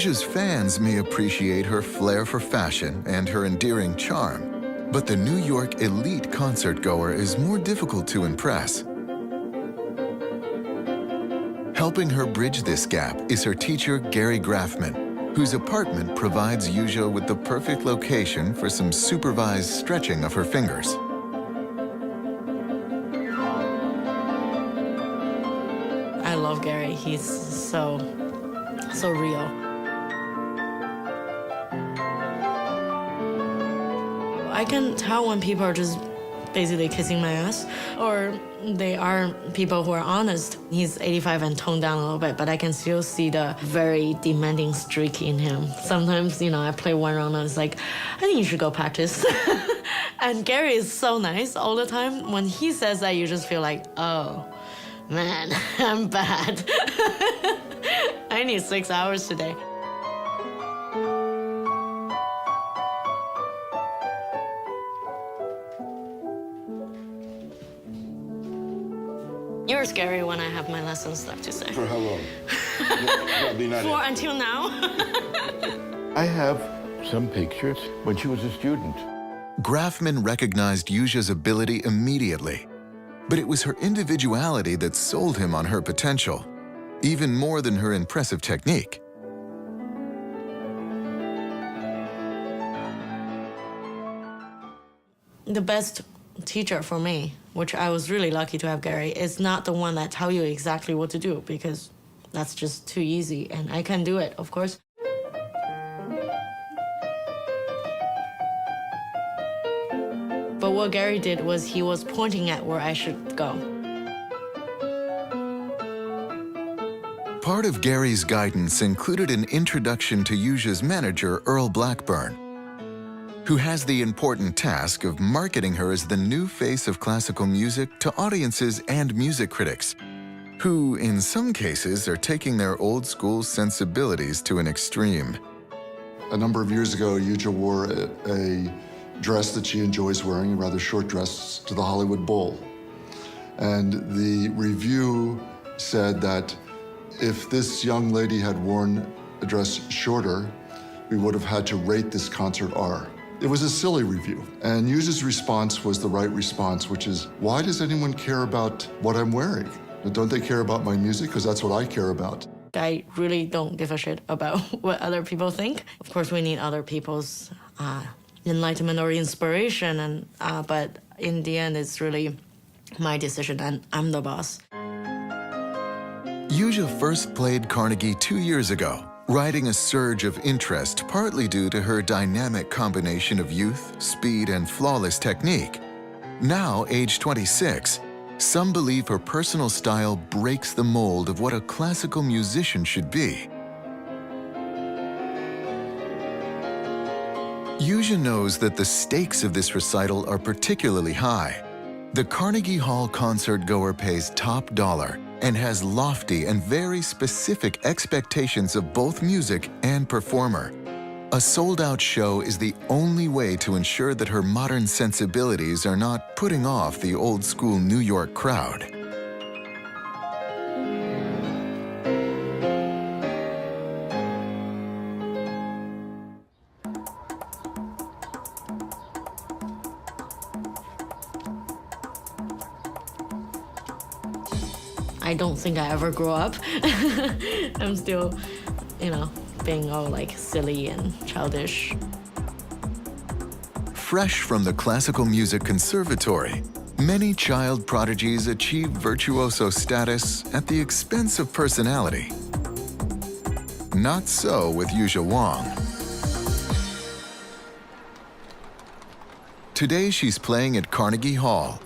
Yuja's fans may appreciate her flair for fashion and her endearing charm, but the New York elite concertgoer is more difficult to impress. Helping her bridge this gap is her teacher, Gary Grafman, whose apartment provides Yuja with the perfect location for some supervised stretching of her fingers. I love Gary. He's so real. I can tell when people are just basically kissing my ass, or they are people who are honest. He's 85 and toned down a little bit, but I can still see the very demanding streak in him. Sometimes, I play one round and it's like, I think you should go practice. And Gary is so nice all the time. When he says that, you just feel like, oh, man, I'm bad. I need 6 hours today. You're scary when I have my lessons stuff to say. For how long? For until now. I have some pictures when she was a student. Grafman recognized Yuja's ability immediately, but it was her individuality that sold him on her potential, even more than her impressive technique. The best teacher for me, which I was really lucky to have Gary, is not the one that tell you exactly what to do, because that's just too easy, and I can do it, of course. But what Gary did was he was pointing at where I should go. Part of Gary's guidance included an introduction to Yuja's manager, Earl Blackburn, who has the important task of marketing her as the new face of classical music to audiences and music critics, who, in some cases, are taking their old-school sensibilities to an extreme. A number of years ago, Yuja wore a dress that she enjoys wearing, a rather short dress, to the Hollywood Bowl. And the review said that if this young lady had worn a dress shorter, we would have had to rate this concert R. It was a silly review, and Yuja's response was the right response, which is, why does anyone care about what I'm wearing? Don't they care about my music? Because that's what I care about. I really don't give a shit about what other people think. Of course, we need other people's enlightenment or inspiration, and but in the end, it's really my decision, and I'm the boss. Yuja first played Carnegie 2 years ago, riding a surge of interest partly due to her dynamic combination of youth, speed, and flawless technique. Now, age 26, some believe her personal style breaks the mold of what a classical musician should be. Yuja knows that the stakes of this recital are particularly high. The Carnegie Hall concert-goer pays top dollar and has lofty and very specific expectations of both music and performer. A sold-out show is the only way to ensure that her modern sensibilities are not putting off the old-school New York crowd. I don't think I ever grow up. I'm still, being all like silly and childish. Fresh from the Classical Music Conservatory, many child prodigies achieve virtuoso status at the expense of personality. Not so with Yuja Wang. Today she's playing at Carnegie Hall.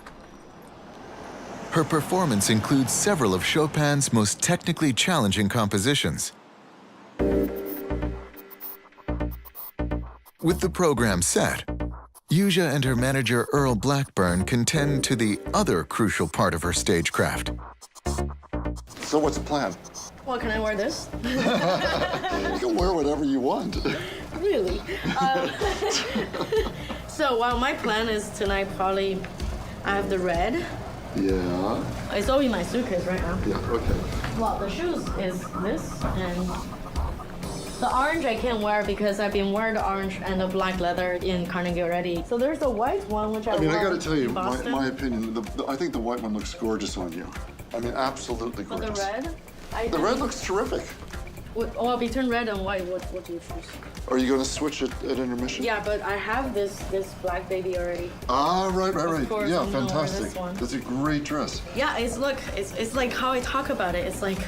Her performance includes several of Chopin's most technically challenging compositions. With the program set, Yuja and her manager Earl Blackburn can tend to the other crucial part of her stagecraft. So what's the plan? Well, can I wear this? You can wear whatever you want. Really? So, my plan is tonight probably I have the red. Yeah. It's all in my suitcase right now. Yeah, okay. Well, the shoes is this, and The orange I can't wear because I've been wearing the orange and the black leather in Carnegie already. So there's the white one, which I I mean, I wore gotta tell you, in Boston. my opinion, I think the white one looks gorgeous on you. I mean, absolutely But gorgeous. the red? The red looks terrific. Well, between red and white, what do you choose? Are you gonna switch it at intermission? Yeah, but I have this black baby already. Ah, right. course, Yeah, I'm gonna wear fantastic. this one. That's a great dress. Yeah, it's like how I talk about it. It's like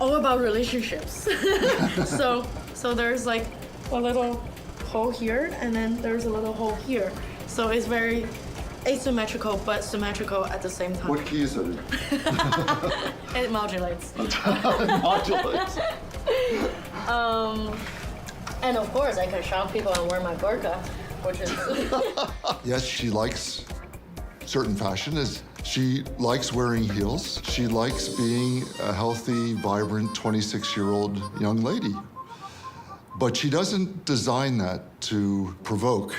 all about relationships. so there's like a little hole here, and then there's a little hole here. So it's very asymmetrical but symmetrical at the same time. What key is it in? It modulates. Modulates. And of course, I can shock people and wear my burqa, which is. Yes, she likes certain fashion. She likes wearing heels. She likes being a healthy, vibrant 26-year-old young lady. But she doesn't design that to provoke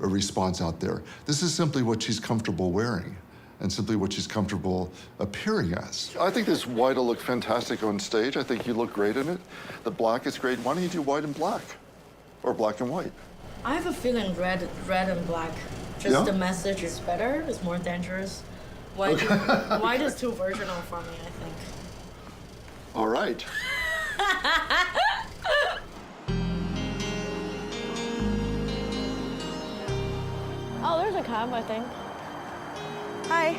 a response out there. This is simply what she's comfortable wearing and simply what she's comfortable appearing as. I think this white will look fantastic on stage. I think you look great in it. The black is great. Why don't you do white and black? Or black and white? I have a feeling red and black. Just Yeah? the message is better, it's more dangerous. White is too virginal for me, I think. All right. Oh, there's a cab, I think. Hi.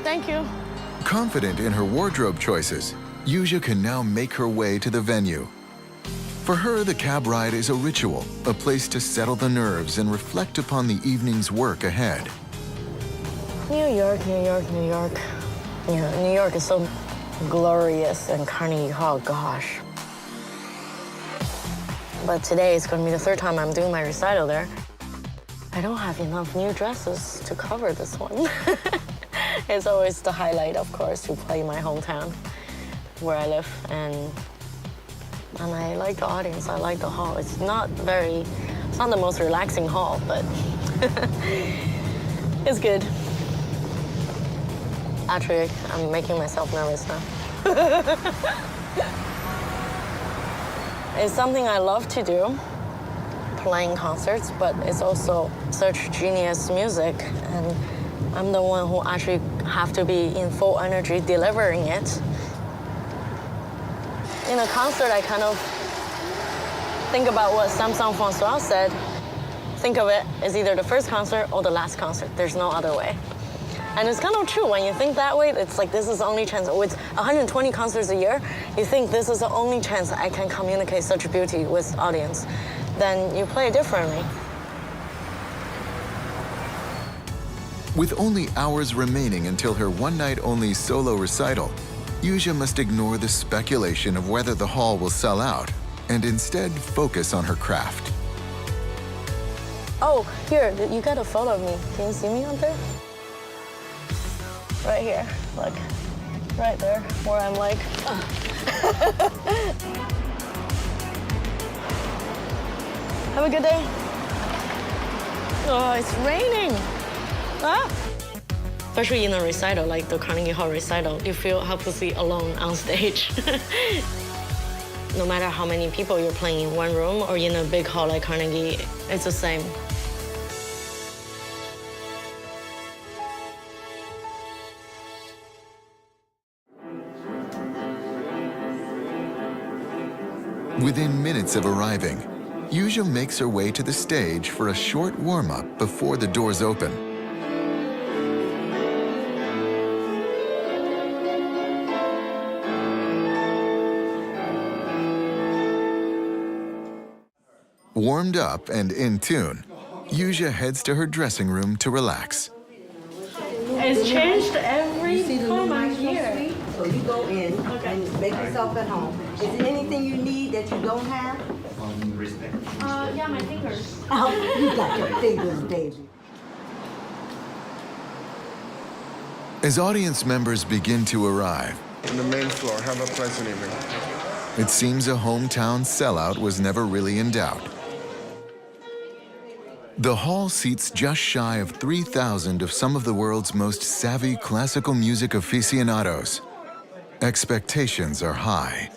Thank you. Confident in her wardrobe choices, Yuja can now make her way to the venue. For her, the cab ride is a ritual, a place to settle the nerves and reflect upon the evening's work ahead. New York, New York, New York. Yeah, New York is so glorious, and Carnegie Hall, gosh. But today is going to be the third time I'm doing my recital there. I don't have enough new dresses to cover this one. It's always the highlight, of course, to play in my hometown, where I live, and I like the audience, I like the hall. It's not the most relaxing hall, but it's good. Actually, I'm making myself nervous now. It's something I love to do, playing concerts, but it's also such genius music, and I'm the one who actually have to be in full energy delivering it. In a concert, I kind of think about what Samson François said. Think of it as either the first concert or the last concert. There's no other way. And it's kind of true. When you think that way, it's like this is the only chance. With 120 concerts a year, you think this is the only chance I can communicate such beauty with audience. Then you play differently. With only hours remaining until her one-night-only solo recital, Yuja must ignore the speculation of whether the hall will sell out and instead focus on her craft. Oh, here, you got a photo of me. Can you see me on there? Right here, look. Right there, where I'm like... Have a good day. Oh, it's raining. Ah. Especially in a recital, like the Carnegie Hall recital, you feel helplessly alone on stage. No matter how many people you're playing in one room or in a big hall like Carnegie, it's the same. Within minutes of arriving, Yuja makes her way to the stage for a short warm-up before the doors open. Warmed up and in tune, Yuja heads to her dressing room to relax. It's changed every time I'm here. So you go in and make yourself at home. Is there anything you need that you don't have? Yeah, my fingers. Oh, you got your fingers, baby. As audience members begin to arrive, On the main floor. Have a pleasant evening. it seems a hometown sellout was never really in doubt. The hall seats just shy of 3,000 of some of the world's most savvy classical music aficionados. Expectations are high.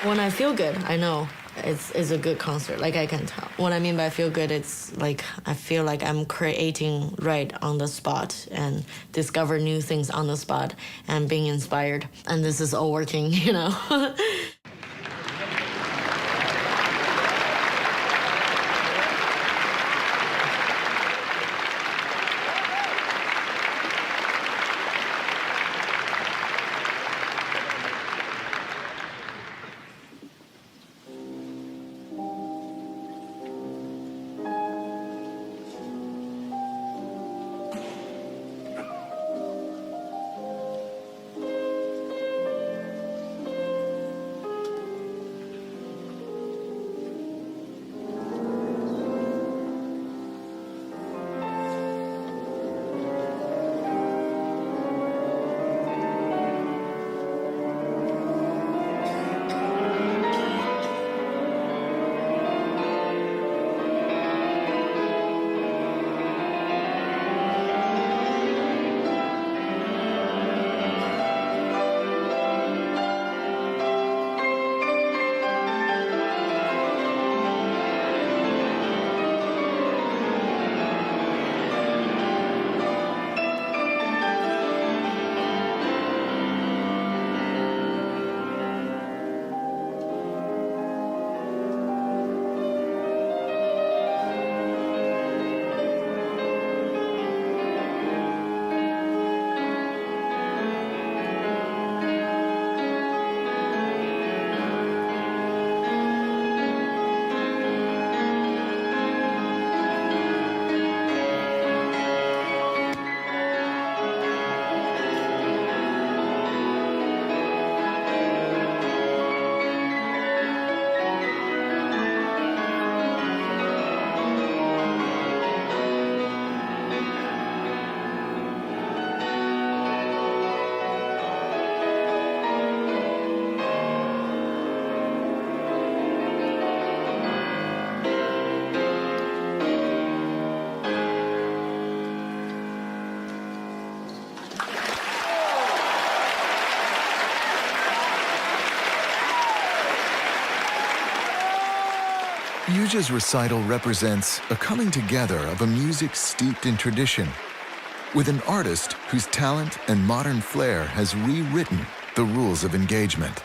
When I feel good, I know it's a good concert. Like, I can tell. What I mean by feel good, it's like I feel like I'm creating right on the spot and discover new things on the spot and being inspired. And this is all working, you know. Yuja's recital represents a coming together of a music steeped in tradition, with an artist whose talent and modern flair has rewritten the rules of engagement.